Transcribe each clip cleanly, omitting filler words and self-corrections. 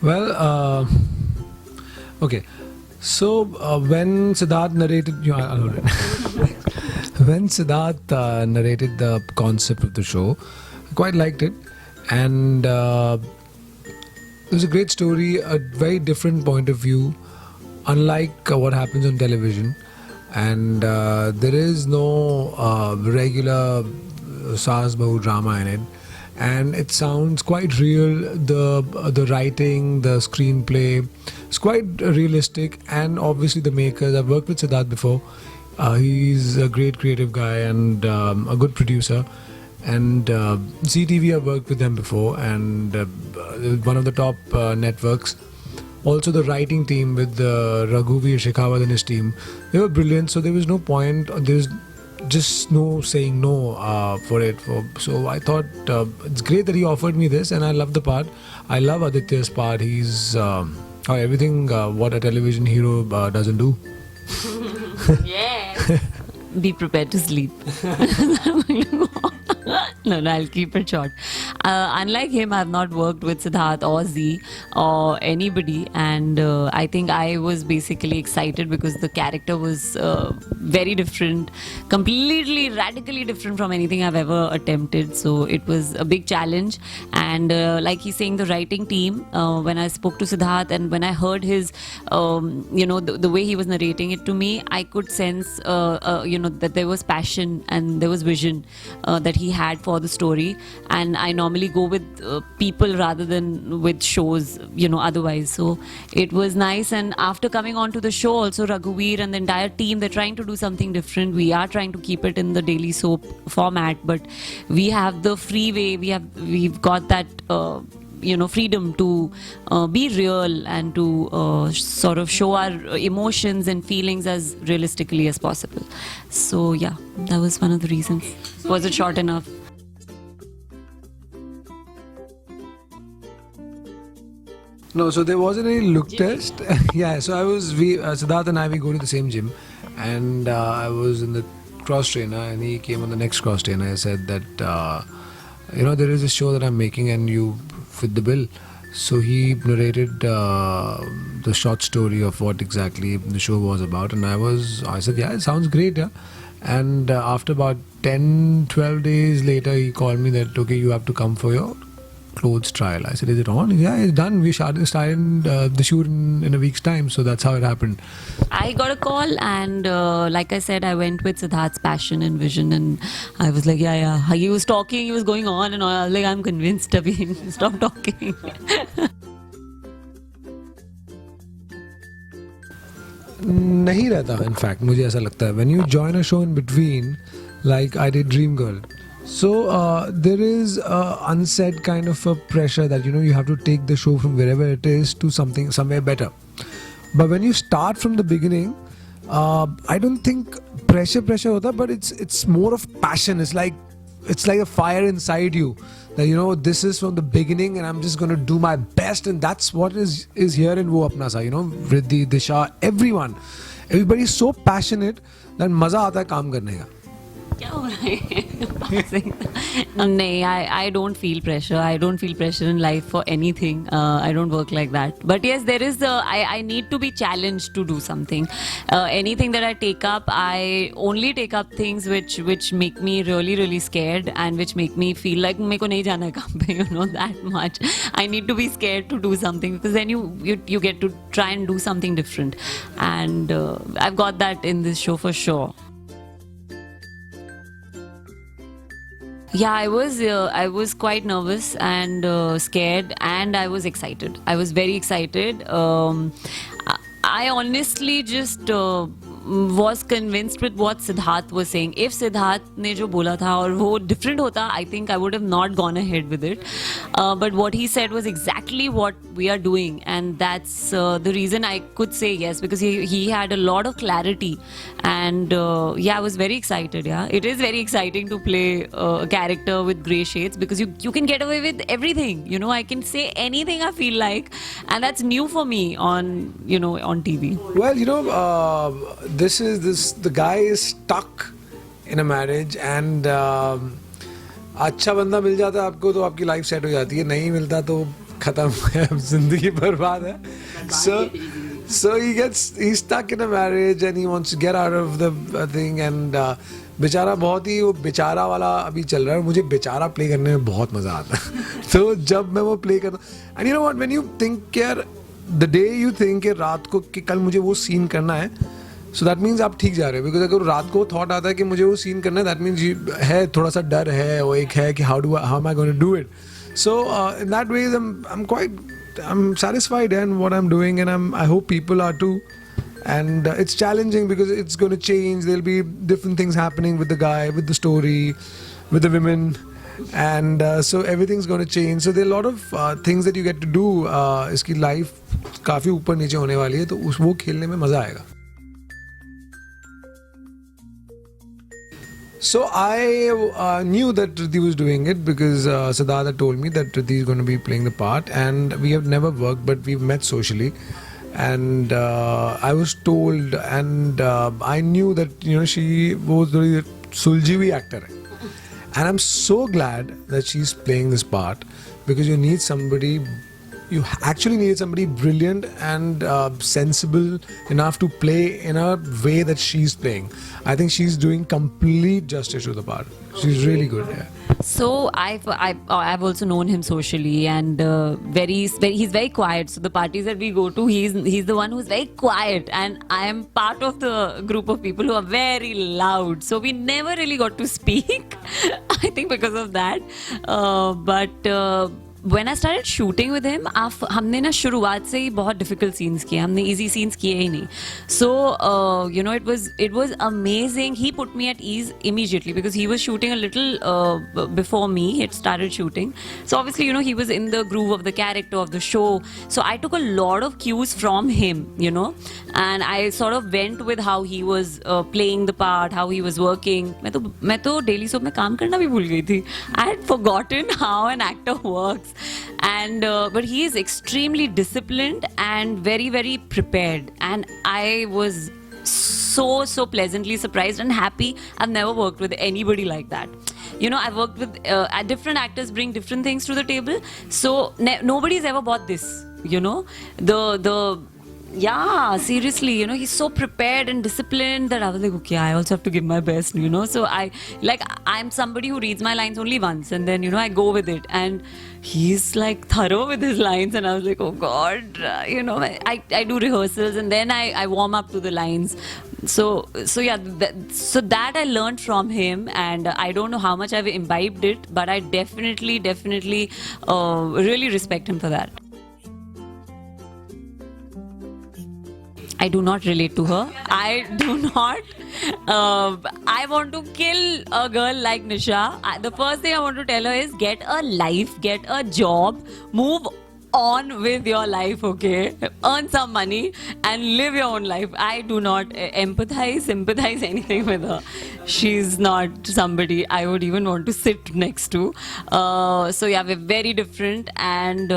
Well, okay. So when Siddharth narrated, I'll hold it. When Siddharth narrated the concept of the show, I quite liked it, and it was a great story, a very different point of view, unlike what happens on television. And there is no regular Saas Bahu drama in it, and it sounds quite real. The writing, the screenplay, it's quite realistic, and obviously the makers. I've worked with Siddharth before. He's a great creative guy and a good producer. And CTV, I've worked with them before, and one of the top networks. Also, the writing team with Raghuveer Shekhawat and his team, they were brilliant. So there was no point. There's just no saying no for it. So I thought it's great that he offered me this, and I love the part. I love Aditya's part. He's everything what a television hero doesn't do. Yeah. Be prepared to sleep. No, I'll keep it short. Unlike him, I've not worked with Siddharth or Z or anybody, and I think I was basically excited because the character was very different, completely, radically different from anything I've ever attempted. So it was a big challenge. And like he's saying, the writing team, when I spoke to Siddharth and when I heard his, the way he was narrating it to me, I could sense, that there was passion and there was vision that he had for the story. And I normally go with people rather than with shows, otherwise. So it was nice. And after coming on to the show, also Raghuveer and the entire team, they're trying to do something different. We are trying to keep it in the daily soap format, but we have the free way. We've got that freedom to be real and to sort of show our emotions and feelings as realistically as possible. So yeah, that was one of the reasons. Was it short enough? No, so there wasn't any look test. Yeah, so Siddharth and we go to the same gym, and I was in the cross trainer, and he came on the next cross trainer. I said that there is a show that I'm making, and you fit the bill. So he narrated the short story of what exactly the show was about, and I said, yeah, it sounds great, yeah. And after about 10-12 days later, he called me that, okay, you have to come for your clothes trial. I said, is it on? Yeah, it's done. We started the shoot in a week's time. So that's how it happened. I got a call, and like I said, I went with Siddharth's passion and vision, and I was like, yeah. He was talking, he was going on and all. I was like, I'm convinced, Abhi, stop talking. नहीं रहता, in fact, मुझे ऐसा लगता है. When you join a show in between, like I did Dream Girl, so there is unsaid kind of a pressure that you have to take the show from wherever it is to somewhere better. But when you start from the beginning, I don't think pressure hota, but it's more of passion. It's like a fire inside you that this is from the beginning, and I'm just going to do my best, and that's what is here in Wo Apna Sa. Riddhi, Disha, everybody is so passionate that maza aata hai kaam karne ka. No, I don't feel pressure. I don't feel pressure in life for anything. I don't work like that. But yes, there is I need to be challenged to do something. Anything that I take up, I only take up things which make me really, really scared and which make me feel like meko nahi jana hai kaam pe, that much. I need to be scared to do something, because then you get to try and do something different. And I've got that in this show for sure. Yeah, I was quite nervous and scared, and I was excited. I was very excited. I honestly just was convinced with what Siddharth was saying. If Siddharth ne jo bola tha aur wo different hota, I think I would have not gone ahead with it. But what he said was exactly what we are doing, and that's the reason I could say yes, because he had a lot of clarity. And I was very excited. Yeah, it is very exciting to play a character with grey shades, because you can get away with everything. I can say anything I feel like, and that's new for me on TV. Well, the guy is stuck in a marriage, and अच्छा बंदा मिल जाता है आपको तो आपकी life set हो जाती है, नहीं मिलता तो खत्म है, अब जिंदगी बर्बाद है. So he's stuck in a marriage and he wants to get out of the thing and बेचारा बहुत ही वो बेचारा वाला अभी चल रहा है. मुझे बेचारा प्ले करने में बहुत मजा आता है. तो जब मैं वो प्ले करता हूँ, and you know what, when you think यार, द डे यू थिंक रात को कि कल मुझे वो सीन करना है, सो दैट मीन्स आप ठीक जा रहे हो. बिकॉज अगर रात को थॉट आता है कि मुझे वो सीन करना है, दैट मीन्स है थोड़ा सा डर है, वो एक है कि how am I going to do it. So in that way I'm satisfied in what I'm doing, and I hope people are too. And it's challenging because it's going to change. There'll be different things happening with the guy, with the story, with the women, and so everything's going to change. So there are a lot of things that you get to do. इसकी life काफी ऊपर नीचे होने वाली है, तो वो खेलने में मजा आएगा. So I knew that Riddhi was doing it because Siddharth had told me that Riddhi is going to be playing the part, and we have never worked, but we've met socially, and I was told, and I knew that she was the सुलझी हुई actor है, and I'm so glad that she's playing this part because you actually need somebody brilliant and sensible enough to play in a way that she's playing. I think she's doing complete justice to the part. She's really good. Yeah. So I've also known him socially, and he's very quiet. So the parties that we go to, he's the one who's very quiet, and I am part of the group of people who are very loud. So we never really got to speak. I think because of that, but. When I started shooting with him, हमने ना शुरुआत से ही बहुत difficult scenes किए, हमने easy scenes किए ही नहीं. So it was amazing. He put me at ease immediately because he was shooting a little before me. He had started shooting, so obviously he was in the groove of the character of the show. So I took a lot of cues from him, and I sort of went with how he was playing the part, how he was working. मैं तो daily soap में काम करना भी भूल गई थी. I had forgotten how an actor works. And but he is extremely disciplined and very, very prepared, and I was so pleasantly surprised and happy. I've never worked with anybody like that. I've worked with different actors bring different things to the table, so nobody's ever bought this. Yeah, seriously, he's so prepared and disciplined that I was like, okay, I also have to give my best, So I'm somebody who reads my lines only once, and then, I go with it. And he's like thorough with his lines, and I was like, oh God, I do rehearsals, and then I warm up to the lines. So yeah, that I learned from him, and I don't know how much I've imbibed it, but I definitely really respect him for that. I do not relate to her. I do not. I want to kill a girl like Nisha. The first thing I want to tell her is get a life, get a job, move on with your life, okay? Earn some money and live your own life. I do not sympathize anything with her. She's not somebody I would even want to sit next to. So yeah, we're very different, and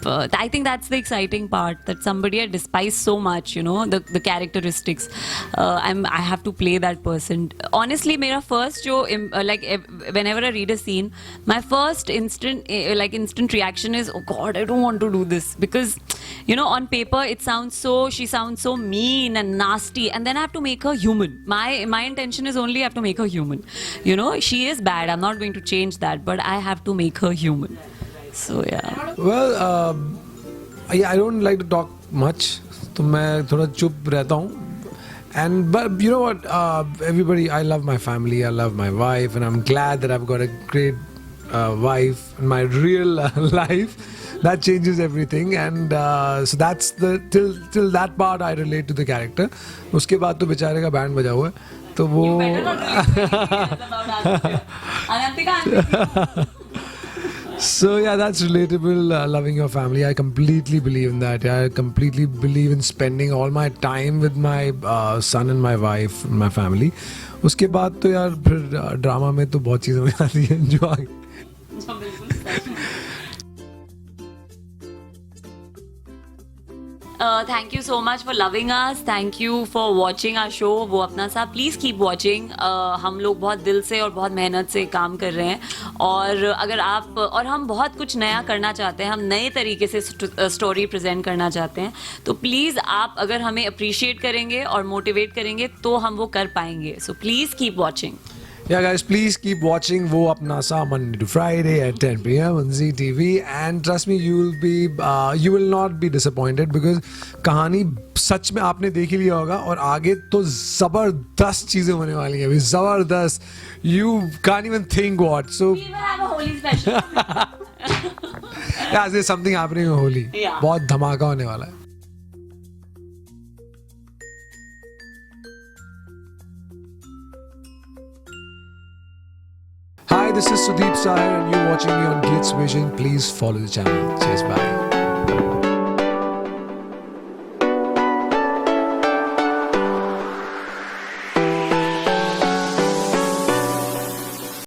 I think that's the exciting part, that somebody I despise so much, the characteristics. I have to play that person. Honestly, my first show, whenever I read a scene, my first instant reaction is, oh God, I don't want to do this, because on paper she sounds so mean and nasty, and then I have to make her human. My intention is only I have to make her human. She is bad, I'm not going to change that, but I have to make her human. So yeah. Well, I don't like to talk much, तो मैं थोड़ा चुप रहता हूँ. But you know what, everybody, I love my family, I love my wife, and I'm glad that I've got a great wife in my real life. That changes everything, and so that's till that part I relate to the character. उसके बाद तो बेचारे का band बजा हुआ है, तो वो So yeah, that's relatable. Loving your family, I completely believe in that. I completely believe in spending all my time with my son and my wife and my family. उसके बाद तो यार फिर ड्रामा में तो बहुत चीज़ें हो जाती हैं जो आगे. Thank you so much for loving us. Thank you for watching our show. वो अपना सा please keep watching. हम लोग बहुत दिल से और बहुत मेहनत से काम कर रहे हैं, और अगर आप और हम बहुत कुछ नया करना चाहते हैं, हम नए तरीके से स्टोरी प्रेजेंट करना चाहते हैं, तो प्लीज़ आप अगर हमें अप्रिशिएट करेंगे और मोटिवेट करेंगे तो हम वो कर पाएंगे. So please keep watching. Yeah, guys, please keep watching वो अपना सा Monday to Friday at 10 p.m. on ZTV, and trust me, you will not be disappointed because कहानी सच में आपने देख ही लिया होगा और आगे तो जबरदस्त चीजें होने वाली हैं अभी, जबरदस्त. You can't even think what. So We will have a Holi special. yeah, there's something happening in Holi. Yeah. बहुत धमाका होने वाला है. Hi, this is Sudeep Sahir and you're watching me on Glitz Vision. Please follow the channel. Cheers, bye.